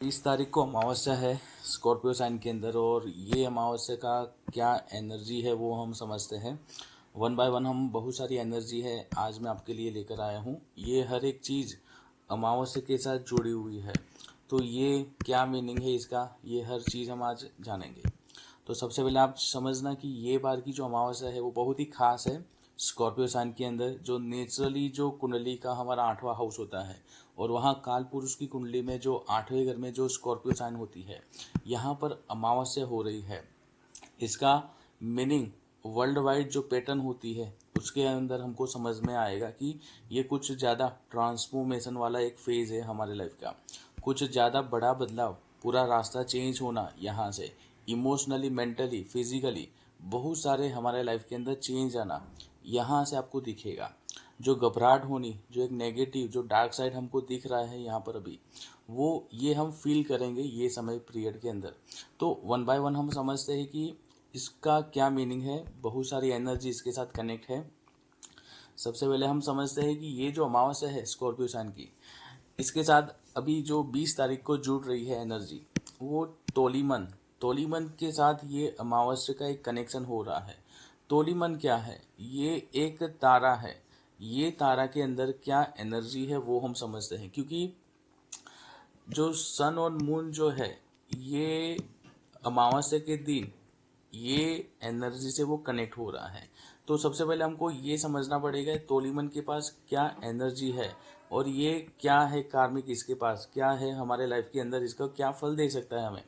20 तारीख को अमावस्या है स्कॉर्पियो साइन के अंदर। और ये अमावस्या का क्या एनर्जी है वो हम समझते हैं। वन बाय वन हम बहुत सारी एनर्जी है आज मैं आपके लिए लेकर आया हूँ। ये हर एक चीज़ अमावस्या के साथ जुड़ी हुई है। तो ये क्या मीनिंग है इसका, ये हर चीज़ हम आज जानेंगे। तो सबसे पहले आप समझना कि ये बार की जो अमावस्या है वो बहुत ही खास है स्कॉर्पियो साइन के अंदर। जो नेचुरली जो कुंडली का हमारा 8वां हाउस होता है और वहाँ काल पुरुष की कुंडली में जो 8वें घर में जो स्कॉर्पियो साइन होती है, यहाँ पर अमावस्या हो रही है। इसका मीनिंग वर्ल्ड वाइड जो पैटर्न होती है उसके अंदर हमको समझ में आएगा कि ये कुछ ज़्यादा ट्रांसफॉर्मेशन वाला एक फेज़ है हमारे लाइफ का। कुछ ज़्यादा बड़ा बदलाव, पूरा रास्ता चेंज होना, यहाँ से इमोशनली, मेंटली, फिजिकली बहुत सारे हमारे लाइफ के अंदर चेंज आना यहाँ से आपको दिखेगा। जो घबराहट होनी, जो एक नेगेटिव जो डार्क साइड हमको दिख रहा है यहाँ पर अभी, वो ये हम फील करेंगे ये समय पीरियड के अंदर। तो वन बाय वन हम समझते हैं कि इसका क्या मीनिंग है। बहुत सारी एनर्जी इसके साथ कनेक्ट है। सबसे पहले हम समझते हैं कि ये जो अमावस्या है स्कॉर्पियो साइन की, इसके साथ अभी जो 20 तारीख को जुड़ रही है एनर्जी, वो तोलीमन तोलीमन के साथ ये अमावस्या का एक कनेक्शन हो रहा है। तोलीमन क्या है? ये एक तारा है। ये तारा के अंदर क्या एनर्जी है वो हम समझते हैं, क्योंकि जो सन और मून जो है ये अमावस्या के दिन ये एनर्जी से वो कनेक्ट हो रहा है। तो सबसे पहले हमको ये समझना पड़ेगा तोलीमन के पास क्या एनर्जी है और ये क्या है कार्मिक, इसके पास क्या है हमारे लाइफ के अंदर, इसका क्या फल दे सकता है हमें।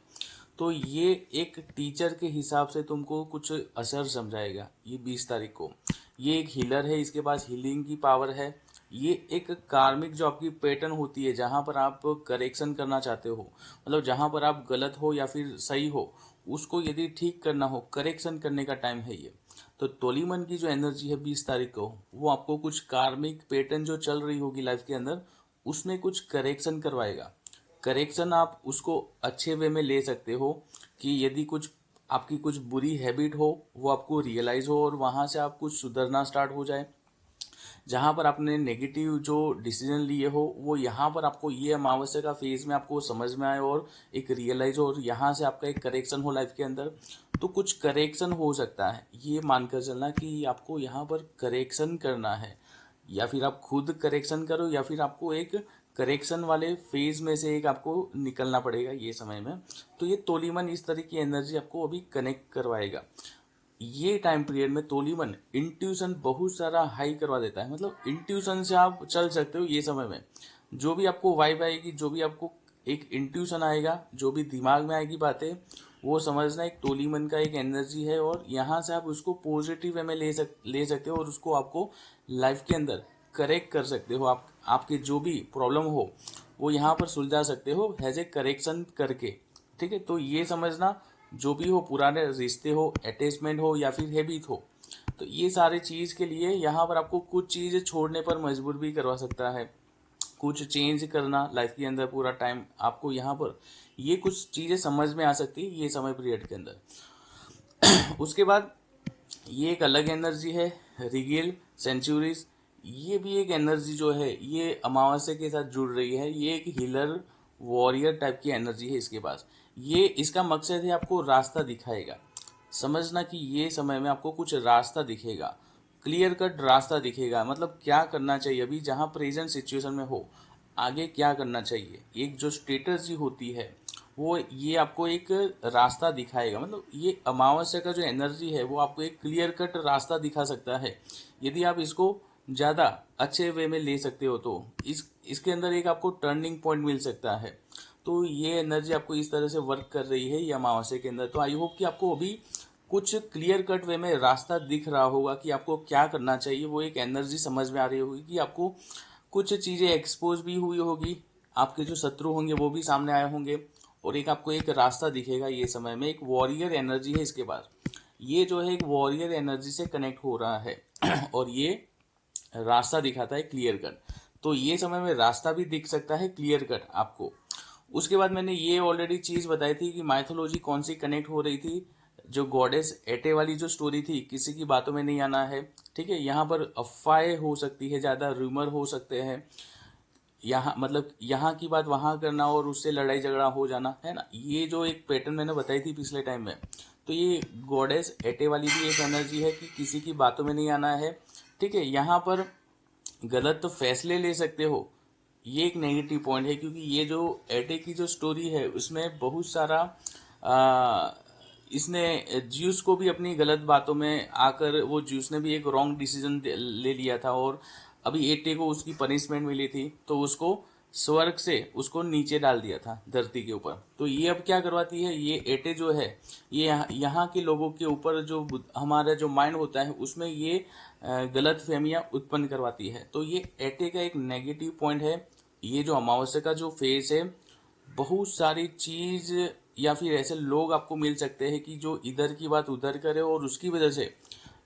तो ये एक टीचर के हिसाब से तुमको कुछ असर समझाएगा ये 20 तारीख को। ये एक हीलर है, इसके पास हीलिंग की पावर है। ये एक कार्मिक जो आपकी पैटर्न होती है जहाँ पर आप करेक्शन करना चाहते हो, मतलब जहाँ पर आप गलत हो या फिर सही हो उसको यदि ठीक करना हो, करेक्शन करने का टाइम है ये। तो तोलीमन की जो एनर्जी है 20 तारीख को, वो आपको कुछ कार्मिक पैटर्न जो चल रही होगी लाइफ के अंदर उसमें कुछ करेक्शन करवाएगा। करेक्शन आप उसको अच्छे वे में ले सकते हो कि यदि कुछ आपकी कुछ बुरी हैबिट हो वो आपको रियलाइज हो और वहाँ से आप कुछ सुधरना स्टार्ट हो जाए। जहाँ पर आपने नेगेटिव जो डिसीजन लिए हो वो यहाँ पर आपको ये अमावस्या का फेज में आपको समझ में आए और एक रियलाइज हो और यहाँ से आपका एक करेक्शन हो लाइफ के अंदर। तो कुछ करेक्शन हो सकता है, ये मानकर चलना कि आपको यहाँ पर करेक्शन करना है। या फिर आप खुद करेक्शन करो या फिर आपको एक करेक्शन वाले फेज में से एक आपको निकलना पड़ेगा ये समय में। तो ये तोलीमन इस तरह की एनर्जी आपको अभी कनेक्ट करवाएगा। ये टाइम पीरियड में तोलीमन इंट्यूशन बहुत सारा हाई करवा देता है। मतलब इंट्यूशन से आप चल सकते हो ये समय में। जो भी आपको वाइब आएगी, जो भी आपको एक इंट्यूशन आएगा, जो भी दिमाग में आएगी बातें, वो समझना एक तोलीमन का एक एनर्जी है और यहाँ से आप उसको पॉजिटिव वे में ले सकते हो और उसको आपको लाइफ के अंदर करेक्ट कर सकते हो। आपके जो भी प्रॉब्लम हो वो यहाँ पर सुलझा सकते हो एज ए करेक्शन करके। ठीक है, तो ये समझना जो भी हो, पुराने रिश्ते हो, अटैचमेंट हो या फिर हैबिट हो, तो ये सारे चीज़ के लिए यहाँ पर आपको कुछ चीज़ें छोड़ने पर मजबूर भी करवा सकता है। कुछ चेंज करना लाइफ के अंदर पूरा टाइम आपको यहाँ पर ये कुछ चीज़ें समझ में आ सकती है ये समय पीरियड के अंदर। उसके बाद ये एक अलग एनर्जी है रिगेल सेंचुरीज। ये भी एक एनर्जी जो है ये अमावस्या के साथ जुड़ रही है। ये एक हीलर वॉरियर टाइप की एनर्जी है इसके पास। ये इसका मकसद है आपको रास्ता दिखाएगा। समझना कि ये समय में आपको कुछ रास्ता दिखेगा, क्लियर कट रास्ता दिखेगा। मतलब क्या करना चाहिए अभी जहाँ प्रेजेंट सिचुएशन में हो, आगे क्या करना चाहिए, एक जो स्ट्रेटजी होती है वो ये आपको एक रास्ता दिखाएगा। मतलब ये अमावस्या का जो एनर्जी है वो आपको एक क्लियर कट रास्ता दिखा सकता है यदि आप इसको ज़्यादा अच्छे वे में ले सकते हो। तो इसके अंदर एक आपको टर्निंग पॉइंट मिल सकता है। तो ये एनर्जी आपको इस तरह से वर्क कर रही है ये अमावस्या के अंदर। तो आई होप कि आपको अभी कुछ क्लियर कट वे में रास्ता दिख रहा होगा कि आपको क्या करना चाहिए। वो एक एनर्जी समझ में आ रही होगी कि आपको कुछ चीज़ें एक्सपोज भी हुई होगी, आपके जो शत्रु होंगे वो भी सामने आए होंगे और एक आपको एक रास्ता दिखेगा ये समय में। एक वॉरियर एनर्जी है इसके पास। ये जो है एक वॉरियर एनर्जी से कनेक्ट हो रहा है और ये रास्ता दिखाता है क्लियर कट। तो ये समय में रास्ता भी दिख सकता है क्लियर कट आपको। उसके बाद मैंने ये ऑलरेडी चीज़ बताई थी कि माइथोलॉजी कौन सी कनेक्ट हो रही थी। जो गॉडेस एटे वाली जो स्टोरी थी, किसी की बातों में नहीं आना है। ठीक है, यहाँ पर अफवाहें हो सकती है, ज़्यादा रूमर हो सकते हैं। यहाँ मतलब यहाँ की बात वहाँ करना और उससे लड़ाई झगड़ा हो जाना, है ना, ये जो एक पैटर्न मैंने बताई थी पिछले टाइम में, तो ये गॉडेस एटे वाली भी एक एनर्जी है कि किसी की बातों में नहीं आना है, ठीक है। यहाँ पर गलत तो फैसले ले सकते हो, ये एक नेगेटिव पॉइंट है, क्योंकि ये जो एटे की जो स्टोरी है उसमें बहुत सारा इसने ज्यूस को भी अपनी गलत बातों में आकर, वो ज्यूस ने भी एक रॉन्ग डिसीजन ले लिया था और अभी एटे को उसकी पनिशमेंट मिली थी, तो उसको स्वर्ग से उसको नीचे डाल दिया था धरती के ऊपर। तो ये अब क्या करवाती है, ये एटे जो है ये यहाँ के लोगों के ऊपर जो हमारा जो माइंड होता है उसमें ये गलत फहमियाँ उत्पन्न करवाती है। तो ये एटे का एक नेगेटिव पॉइंट है। ये जो अमावस्या का जो फेज है, बहुत सारी चीज या फिर ऐसे लोग आपको मिल सकते हैं कि जो इधर की बात उधर करे और उसकी वजह से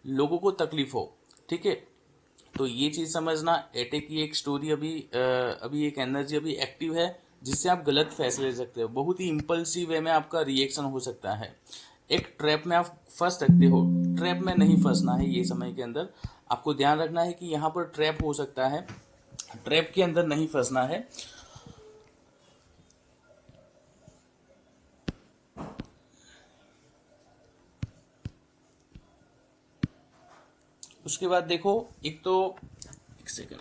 लोगों को तकलीफ हो, ठीक है। तो ये चीज समझना, एटे की एक स्टोरी अभी एक एनर्जी अभी एक्टिव है, जिससे आप गलत फैसले ले सकते हो, बहुत ही इम्पल्सिव वे में आपका रिएक्शन हो सकता है, एक ट्रैप में आप फंस सकते हो। ट्रैप में नहीं फंसना है ये समय के अंदर, आपको ध्यान रखना है कि यहाँ पर ट्रैप हो सकता है, ट्रैप के अंदर नहीं फंसना है। उसके बाद देखो, एक तो एक सेकंड,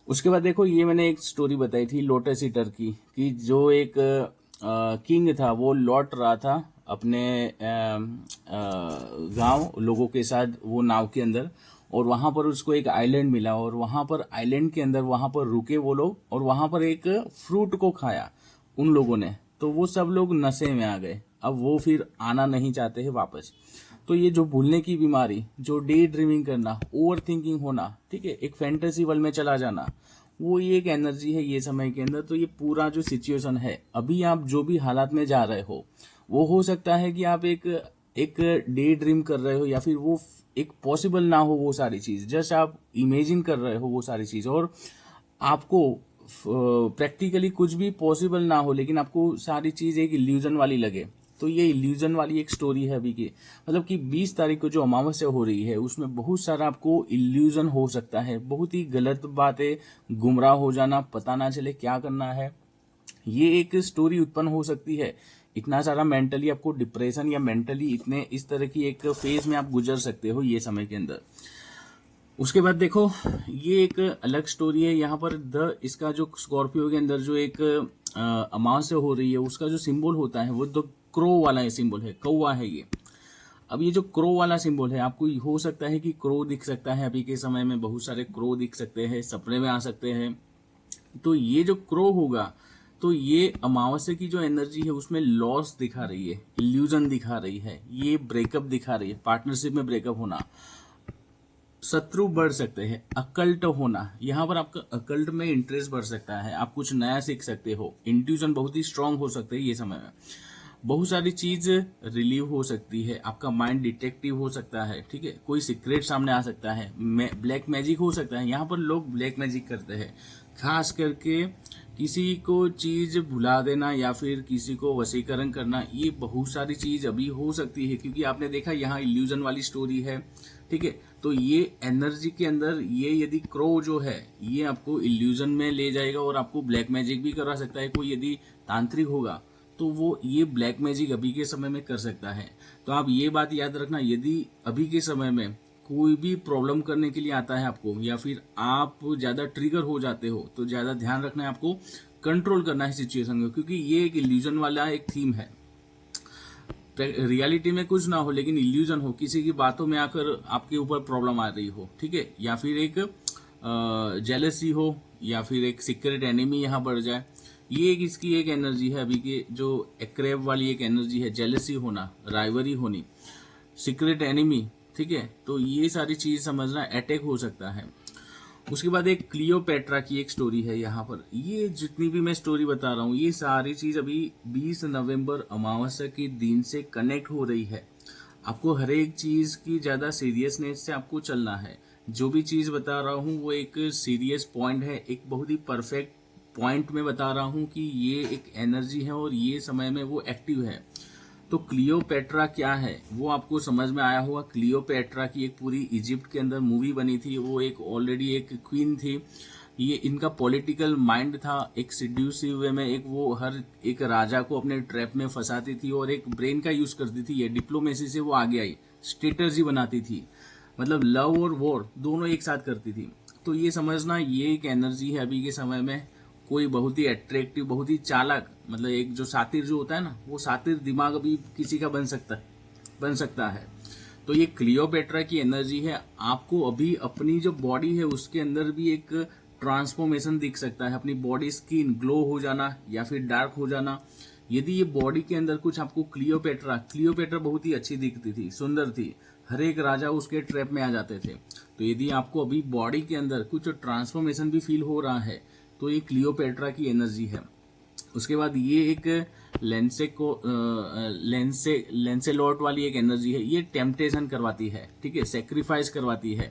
उसके बाद देखो, ये मैंने एक स्टोरी बताई थी लोटस ईटर की, कि जो एक किंग था वो लौट रहा था अपने गांव लोगों के साथ वो नाव के अंदर, और वहां पर उसको एक आइलैंड मिला, और वहां पर आइलैंड के अंदर वहां पर रुके वो लोग, और वहां पर एक फ्रूट को खाया उन लोगों ने, तो वो सब लोग नशे में आ गए। अब वो फिर आना नहीं चाहते हैं वापस। तो ये जो भूलने की बीमारी, जो डे ड्रीमिंग करना, ओवर थिंकिंग होना, ठीक है, एक फैंटेसी वर्ल्ड में चला जाना, वो ये एक एनर्जी है ये समय के अंदर। तो ये पूरा जो सिचुएशन है, अभी आप जो भी हालात में जा रहे हो, वो हो सकता है कि आप एक डे ड्रीम कर रहे हो, या फिर वो एक पॉसिबल ना हो वो सारी चीज, जस्ट आप इमेजिन कर रहे हो वो सारी चीज, और आपको प्रैक्टिकली कुछ भी पॉसिबल ना हो, लेकिन आपको सारी चीज एक इल्यूजन वाली लगे। तो ये इल्यूजन वाली एक स्टोरी है अभी की, मतलब कि 20 तारीख को जो अमावस्या हो रही है उसमें बहुत सारा आपको इल्यूजन हो सकता है, बहुत ही गलत बातें, गुमराह हो जाना, पता ना चले क्या करना है, ये एक स्टोरी उत्पन्न हो सकती है। इतना सारा मेंटली आपको डिप्रेशन या मेंटली इतने इस तरह की एक फेज में आप गुजर सकते हो ये समय के अंदर। उसके बाद देखो, ये एक अलग स्टोरी है। यहाँ पर इसका जो स्कॉर्पियो के अंदर जो एक अमावस्या हो रही है, उसका जो सिंबल होता है वो तो क्रो वाला सिंबल है, कौवा है ये। अब ये जो क्रो वाला सिंबल है, आपको हो सकता है कि क्रो दिख सकता है, अभी के समय में बहुत सारे क्रो दिख सकते हैं, सपने में आ सकते हैं। तो ये जो क्रो होगा, तो ये अमावस्या की जो एनर्जी है उसमें लॉस दिखा रही है, इल्यूजन दिखा रही है, ये ब्रेकअप दिखा रही है, पार्टनरशिप में ब्रेकअप होना, शत्रु बढ़ सकते हैं, अकल्ट होना, यहाँ पर आपका अकल्ट में इंटरेस्ट बढ़ सकता है, आप कुछ नया सीख सकते हो, इंट्यूजन बहुत ही स्ट्रांग हो सकते हैं ये समय में, बहुत सारी चीज रिलीव हो सकती है, आपका माइंड डिटेक्टिव हो सकता है, ठीक है, कोई सीक्रेट सामने आ सकता है, ब्लैक मैजिक हो सकता है। यहाँ पर लोग ब्लैक मैजिक करते हैं, खास करके किसी को चीज भुला देना या फिर किसी को वशीकरण करना, ये बहुत सारी चीज अभी हो सकती है, क्योंकि आपने देखा यहाँ इल्यूजन वाली स्टोरी है, ठीक है। तो ये एनर्जी के अंदर ये यदि क्रो जो है ये आपको इल्यूजन में ले जाएगा और आपको ब्लैक मैजिक भी करा सकता है। कोई यदि तांत्रिक होगा तो वो ये ब्लैक मैजिक अभी के समय में कर सकता है। तो आप ये बात याद रखना, यदि अभी के समय में कोई भी प्रॉब्लम करने के लिए आता है आपको, या फिर आप ज्यादा ट्रिगर हो जाते हो, तो ज्यादा ध्यान रखना है, आपको कंट्रोल करना है सिचुएशन को, क्योंकि ये एक इल्यूजन वाला एक थीम है। रियलिटी में कुछ ना हो लेकिन इल्यूजन हो, किसी की बातों में आकर आपके ऊपर प्रॉब्लम आ रही हो, ठीक है, या फिर एक जेलसी हो, या फिर एक सीक्रेट एनिमी यहाँ बढ़ जाए, ये एक इसकी एक एनर्जी है अभी की, जो एक्रेब वाली एक एनर्जी है, जेलसी होना, राइवरी होनी, सीक्रेट एनिमी, ठीक है। तो ये सारी चीज समझना, अटैक हो सकता है। उसके बाद एक क्लियोपेट्रा की एक स्टोरी है यहाँ पर। ये जितनी भी मैं स्टोरी बता रहा हूँ ये सारी चीज अभी 20 नवंबर अमावस्या के दिन से कनेक्ट हो रही है। आपको हर एक चीज की ज्यादा सीरियसनेस से आपको चलना है, जो भी चीज बता रहा हूँ वो एक सीरियस पॉइंट है, एक बहुत ही परफेक्ट पॉइंट में बता रहा हूँ कि ये एक एनर्जी है और ये समय में वो एक्टिव है। तो क्लियोपेट्रा क्या है वो आपको समझ में आया होगा। क्लियोपेट्रा की एक पूरी इजिप्ट के अंदर मूवी बनी थी, वो एक ऑलरेडी एक क्वीन थी। ये इनका पॉलिटिकल माइंड था, एक सिड्यूसिव वे में, एक वो हर एक राजा को अपने ट्रैप में फंसाती थी और एक ब्रेन का यूज करती थी। ये डिप्लोमेसी से वो आगे आई, स्ट्रेटजी बनाती थी, मतलब लव और वॉर दोनों एक साथ करती थी। तो ये समझना ये एक एनर्जी है अभी के समय में। कोई बहुत ही अट्रैक्टिव, बहुत ही चालाक, मतलब एक जो सातिर जो होता है ना, वो सातिर दिमाग अभी किसी का बन सकता है। तो ये क्लियोपेट्रा की एनर्जी है। आपको अभी अपनी जो बॉडी है उसके अंदर भी एक ट्रांसफॉर्मेशन दिख सकता है, अपनी बॉडी स्किन ग्लो हो जाना या फिर डार्क हो जाना। यदि ये बॉडी के अंदर कुछ आपको क्लियोपेट्रा बहुत ही अच्छी दिखती थी, सुंदर थी, हर एक राजा उसके ट्रैप में आ जाते थे। तो यदि आपको अभी बॉडी के अंदर कुछ ट्रांसफॉर्मेशन भी फील हो रहा है तो ये क्लियोपेट्रा की एनर्जी है। उसके बाद ये एक लेंसेलॉट वाली एक एनर्जी है। ये टेम्पटेशन करवाती है, ठीक है, सेक्रीफाइस करवाती है।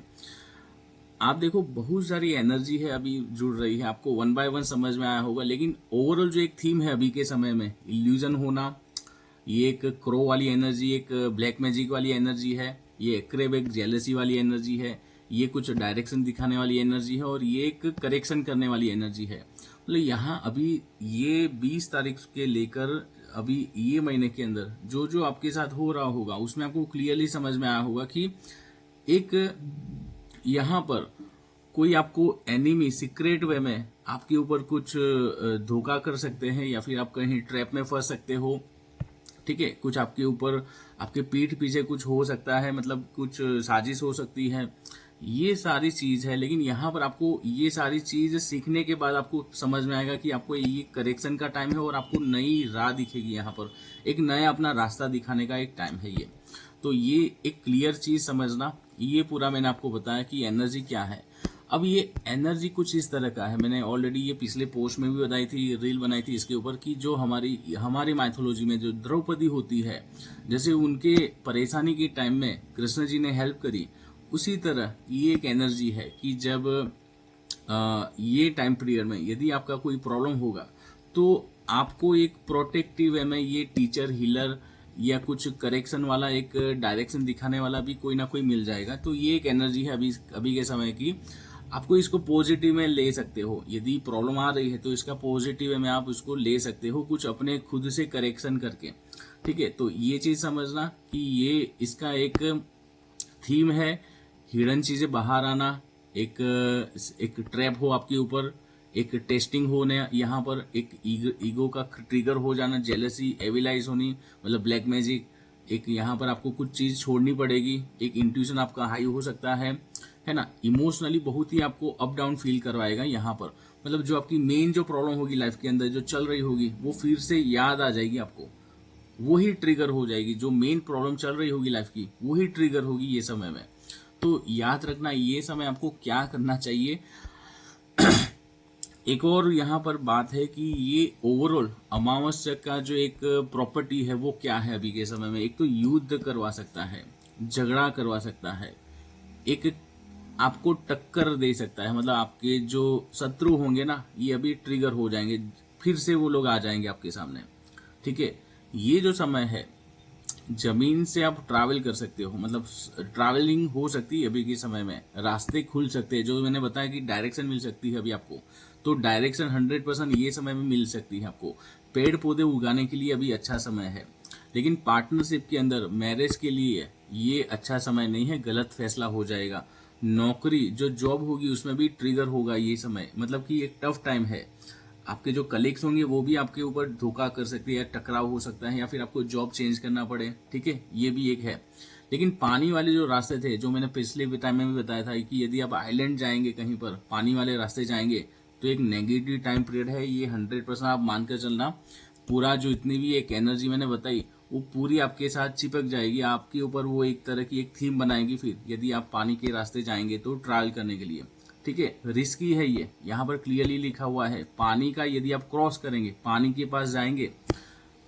आप देखो बहुत सारी एनर्जी है अभी जुड़ रही है, आपको वन बाय वन समझ में आया होगा। लेकिन ओवरऑल जो एक थीम है अभी के समय में, इल्यूजन होना, ये एक क्रो वाली एनर्जी, एक ब्लैक मैजिक वाली एनर्जी है, ये एक्रेब एक जेलसी वाली एनर्जी है, ये कुछ डायरेक्शन दिखाने वाली एनर्जी है और ये एक करेक्शन करने वाली एनर्जी है। मतलब यहाँ अभी ये 20 तारीख के लेकर अभी ये महीने के अंदर जो जो आपके साथ हो रहा होगा उसमें आपको क्लियरली समझ में आया होगा कि एक यहाँ पर कोई आपको एनिमी सीक्रेट वे में आपके ऊपर कुछ धोखा कर सकते हैं या फिर आप कहीं ट्रैप में फंस सकते हो, ठीक है। कुछ आपके ऊपर, आपके पीठ पीछे कुछ हो सकता है, मतलब कुछ साजिश हो सकती है, ये सारी चीज है। लेकिन यहाँ पर आपको ये सारी चीज सीखने के बाद आपको समझ में आएगा कि आपको ये करेक्शन का टाइम है और आपको नई राह दिखेगी। यहाँ पर एक नया अपना रास्ता दिखाने का एक टाइम है ये। तो ये एक क्लियर चीज समझना, ये पूरा मैंने आपको बताया कि एनर्जी क्या है। अब ये एनर्जी कुछ इस तरह का है, मैंने ऑलरेडी ये पिछले पोस्ट में भी बताई थी, रील बनाई थी इसके ऊपर, कि जो हमारी माइथोलॉजी में जो द्रौपदी होती है, जैसे उनके परेशानी के टाइम में कृष्ण जी ने हेल्प करी, उसी तरह ये एक एनर्जी है कि जब ये टाइम पीरियड में यदि आपका कोई प्रॉब्लम होगा तो आपको एक प्रोटेक्टिव वे में ये टीचर, हीलर या कुछ करेक्शन वाला, एक डायरेक्शन दिखाने वाला भी कोई ना कोई मिल जाएगा। तो ये एक एनर्जी है अभी के समय की। आपको इसको पॉजिटिव में ले सकते हो, यदि प्रॉब्लम आ रही है तो इसका पॉजिटिव में आप उसको ले सकते हो, कुछ अपने खुद से करेक्शन करके, ठीक है। तो ये चीज समझना कि ये इसका एक थीम है, हिडन चीजें बाहर आना, एक ट्रैप हो आपके ऊपर, एक टेस्टिंग होने, यहाँ पर एक ईगो का ट्रिगर हो जाना, जेलसी, एविलाइज होनी, मतलब ब्लैक मैजिक, एक यहाँ पर आपको कुछ चीज छोड़नी पड़ेगी, एक इंट्यूशन आपका हाई हो सकता है ना। इमोशनली बहुत ही आपको अप डाउन फील करवाएगा यहाँ पर, मतलब जो आपकी मेन जो प्रॉब्लम होगी लाइफ के अंदर जो चल रही होगी वो फिर से याद आ जाएगी आपको, वही ट्रिगर हो जाएगी। जो मेन प्रॉब्लम चल रही होगी लाइफ की वही ट्रिगर होगी ये समय में। तो याद रखना ये समय आपको क्या करना चाहिए। एक और यहाँ पर बात है कि ये ओवरऑल अमावस्या का जो एक प्रॉपर्टी है वो क्या है अभी के समय में। एक तो युद्ध करवा सकता है, झगड़ा करवा सकता है, एक आपको टक्कर दे सकता है, मतलब आपके जो शत्रु होंगे ना ये अभी ट्रिगर हो जाएंगे, फिर से वो लोग आ जाएंगे आपके सामने, ठीक है। ये जो समय है जमीन से आप ट्रैवल कर सकते हो, मतलब ट्रैवलिंग हो सकती है अभी के समय में, रास्ते खुल सकते हैं, जो मैंने बताया कि डायरेक्शन मिल सकती है अभी आपको, तो डायरेक्शन 100% ये समय में मिल सकती है आपको। पेड़ पौधे उगाने के लिए अभी अच्छा समय है, लेकिन पार्टनरशिप के अंदर मैरिज के लिए ये अच्छा समय नहीं है, गलत फैसला हो जाएगा। नौकरी जो जॉब होगी उसमें भी ट्रिगर होगा ये समय, मतलब कि एक टफ टाइम है। आपके जो कलीग्स होंगे वो भी आपके ऊपर धोखा कर सकते हैं, टकराव हो सकता है, या फिर आपको जॉब चेंज करना पड़े, ठीक है, ये भी एक है। लेकिन पानी वाले जो रास्ते थे, जो मैंने पिछले टाइम में भी बताया था कि यदि आप आइलैंड जाएंगे, कहीं पर पानी वाले रास्ते जाएंगे तो एक नेगेटिव टाइम पीरियड है ये, 100% आप मानकर चलना। पूरा जो इतनी भी एक एनर्जी मैंने बताई वो पूरी आपके साथ चिपक जाएगी, आपके ऊपर वो एक तरह की एक थीम बनाएगी फिर, यदि आप पानी के रास्ते जाएंगे तो ट्रायल करने के लिए, ठीक है। रिस्की है ये, यहाँ पर क्लियरली लिखा हुआ है। पानी का यदि आप क्रॉस करेंगे, पानी के पास जाएंगे,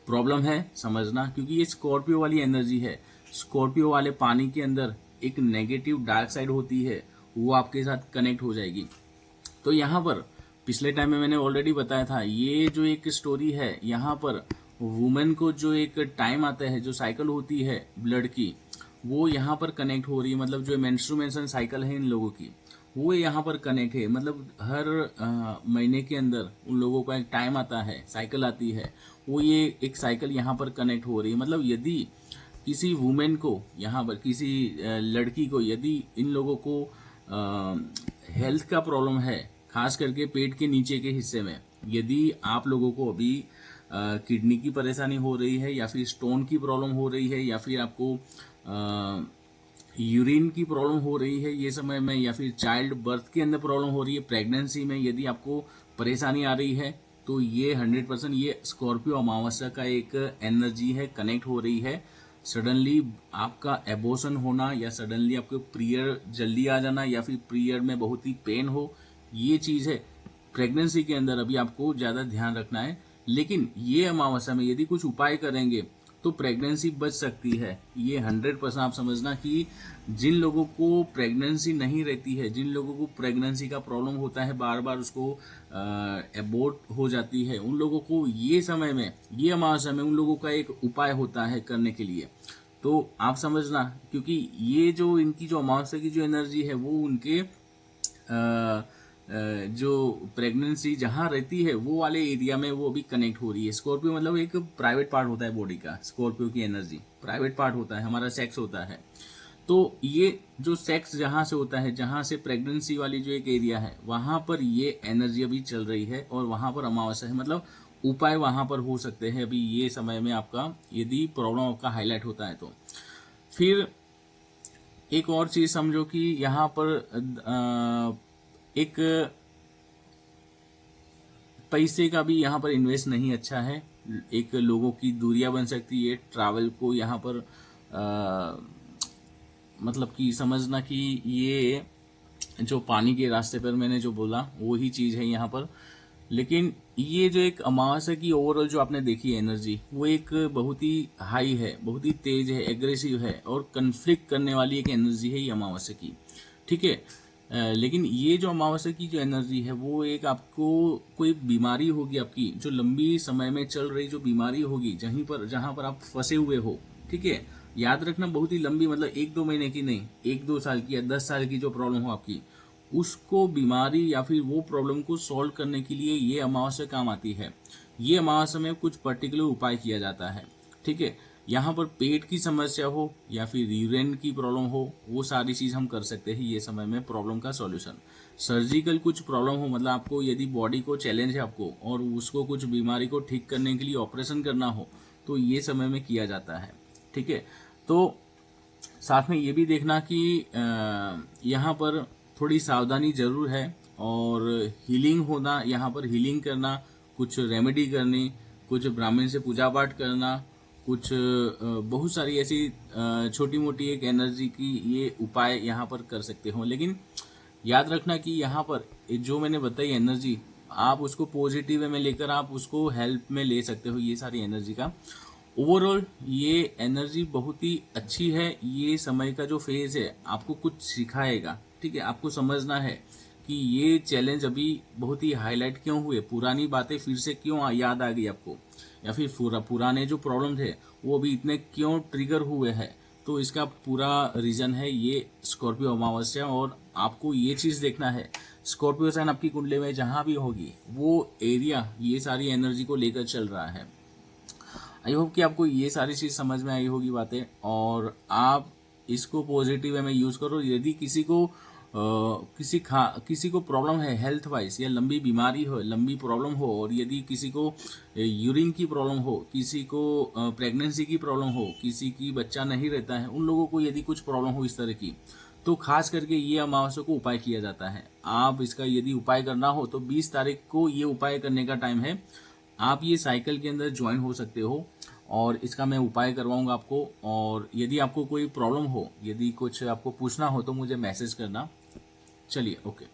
प्रॉब्लम है समझना, क्योंकि ये स्कॉर्पियो वाली एनर्जी है। स्कॉर्पियो वाले पानी के अंदर एक नेगेटिव डार्क साइड होती है, वो आपके साथ कनेक्ट हो जाएगी। तो यहाँ पर पिछले टाइम में मैंने ऑलरेडी बताया था, ये जो एक स्टोरी है, यहाँ पर वुमेन को जो एक टाइम आता है, जो साइकिल होती है ब्लड की, वो यहाँ पर कनेक्ट हो रही है। मतलब जो मेंस्ट्रुएशन साइकिल है इन लोगों की, वो यहाँ पर कनेक्ट है। मतलब हर महीने के अंदर उन लोगों का एक टाइम आता है, साइकिल आती है, वो ये एक साइकिल यहाँ पर कनेक्ट हो रही है। मतलब यदि किसी वुमेन को, यहाँ पर किसी लड़की को, यदि इन लोगों को हेल्थ का प्रॉब्लम है, खास करके पेट के नीचे के हिस्से में, यदि आप लोगों को अभी किडनी की परेशानी हो रही है, या फिर स्टोन की प्रॉब्लम हो रही है, या फिर आपको यूरिन की प्रॉब्लम हो रही है ये समय में, या फिर चाइल्ड बर्थ के अंदर प्रॉब्लम हो रही है, प्रेगनेंसी में यदि आपको परेशानी आ रही है, तो ये 100% ये स्कॉर्पियो अमावस्या का एक एनर्जी है, कनेक्ट हो रही है। सडनली आपका एबॉर्शन होना, या सडनली आपको पीरियड जल्दी आ जाना, या फिर पीरियड में बहुत ही पेन हो, ये चीज है प्रेगनेंसी के अंदर अभी आपको ज्यादा ध्यान रखना है। लेकिन ये अमावस्या में यदि कुछ उपाय करेंगे तो प्रेगनेंसी बच सकती है। ये 100% आप समझना कि जिन लोगों को प्रेगनेंसी नहीं रहती है, जिन लोगों को प्रेगनेंसी का प्रॉब्लम होता है, बार बार उसको एबॉर्ट हो जाती है, उन लोगों को ये समय में, ये अमावस्या में उन लोगों का एक उपाय होता है करने के लिए। तो आप समझना, क्योंकि ये जो इनकी जो अमावस्या की जो एनर्जी है, वो उनके जो प्रेगनेंसी जहां रहती है वो वाले एरिया में वो अभी कनेक्ट हो रही है। स्कॉर्पियो मतलब एक प्राइवेट पार्ट होता है बॉडी का, स्कॉर्पियो की एनर्जी प्राइवेट पार्ट होता है, हमारा सेक्स होता है। तो ये जो सेक्स जहां से होता है, जहां से प्रेगनेंसी वाली जो एक एरिया है, वहां पर ये एनर्जी अभी चल रही है, और वहां पर अमावस्या है। मतलब उपाय वहां पर हो सकते हैं अभी ये समय में आपका, यदि प्रॉब्लम आपका हाईलाइट होता है तो। फिर एक और चीज समझो कि यहाँ पर एक पैसे का भी यहाँ पर इन्वेस्ट नहीं अच्छा है। एक लोगों की दूरियां बन सकती है, ट्रैवल को यहाँ पर मतलब कि समझना कि ये जो पानी के रास्ते पर मैंने जो बोला वही चीज है यहाँ पर। लेकिन ये जो एक अमावस्या की ओवरऑल जो आपने देखी है एनर्जी, वो एक बहुत ही हाई है, बहुत ही तेज है, एग्रेसिव है, और कन्फ्लिक्ट करने वाली एक एनर्जी है ये अमावस्या की। ठीक है, लेकिन ये जो अमावस्या की जो एनर्जी है, वो एक आपको कोई बीमारी होगी आपकी, जो लंबी समय में चल रही जो बीमारी होगी, जहां पर आप फंसे हुए हो। ठीक है, याद रखना, बहुत ही लंबी, मतलब 1-2 महीने की नहीं, 1-2 साल की या 10 साल की जो प्रॉब्लम हो आपकी, उसको बीमारी या फिर वो प्रॉब्लम को सॉल्व करने के लिए ये अमावस्या काम आती है। ये अमावस्या में कुछ पर्टिकुलर उपाय किया जाता है। ठीक है, यहाँ पर पेट की समस्या हो या फिर यूरिन की प्रॉब्लम हो, वो सारी चीज हम कर सकते हैं ये समय में प्रॉब्लम का सॉल्यूशन। सर्जिकल कुछ प्रॉब्लम हो, मतलब आपको यदि बॉडी को चैलेंज है आपको, और उसको कुछ बीमारी को ठीक करने के लिए ऑपरेशन करना हो, तो ये समय में किया जाता है। ठीक है, तो साथ में ये भी देखना कि यहाँ पर थोड़ी सावधानी जरूर है, और हीलिंग होना, यहाँ पर हीलिंग करना, कुछ रेमेडी करनी, कुछ ब्राह्मण से पूजा पाठ करना, कुछ बहुत सारी ऐसी छोटी मोटी एक एनर्जी की ये उपाय यहाँ पर कर सकते हो। लेकिन याद रखना कि यहाँ पर जो मैंने बताई एनर्जी, आप उसको पॉजिटिव वे में लेकर आप उसको हेल्प में ले सकते हो, ये सारी एनर्जी का। ओवरऑल ये एनर्जी बहुत ही अच्छी है। ये समय का जो फेज है आपको कुछ सिखाएगा। ठीक है, आपको समझना है कि ये चैलेंज अभी बहुत ही हाईलाइट क्यों हुए, पुरानी बातें फिर से क्यों याद आ गई आपको, या फिर पुराने जो प्रॉब्लम थे वो अभी इतने क्यों ट्रिगर हुए हैं। तो इसका पूरा रीजन है ये स्कॉर्पियो अमावस्या। और आपको ये चीज देखना है, स्कॉर्पियो साइन आपकी कुंडली में जहां भी होगी, वो एरिया ये सारी एनर्जी को लेकर चल रहा है। आई होप कि आपको ये सारी चीज समझ में आई होगी बातें, और आप इसको पॉजिटिव वे में यूज करो। यदि किसी को प्रॉब्लम है हेल्थ वाइज, या लंबी बीमारी हो, लंबी प्रॉब्लम हो, और यदि किसी को यूरिन की प्रॉब्लम हो, किसी को प्रेगनेंसी की प्रॉब्लम हो, किसी की बच्चा नहीं रहता है, उन लोगों को यदि कुछ प्रॉब्लम हो इस तरह की, तो खास करके ये अमावस्या को उपाय किया जाता है। आप इसका यदि उपाय करना हो तो 20 तारीख को ये उपाय करने का टाइम है। आप ये साइकिल के अंदर ज्वाइन हो सकते हो, और इसका मैं उपाय करवाऊंगा आपको। और यदि आपको कोई प्रॉब्लम हो, यदि कुछ आपको पूछना हो, तो मुझे मैसेज करना। चलिए, ओके।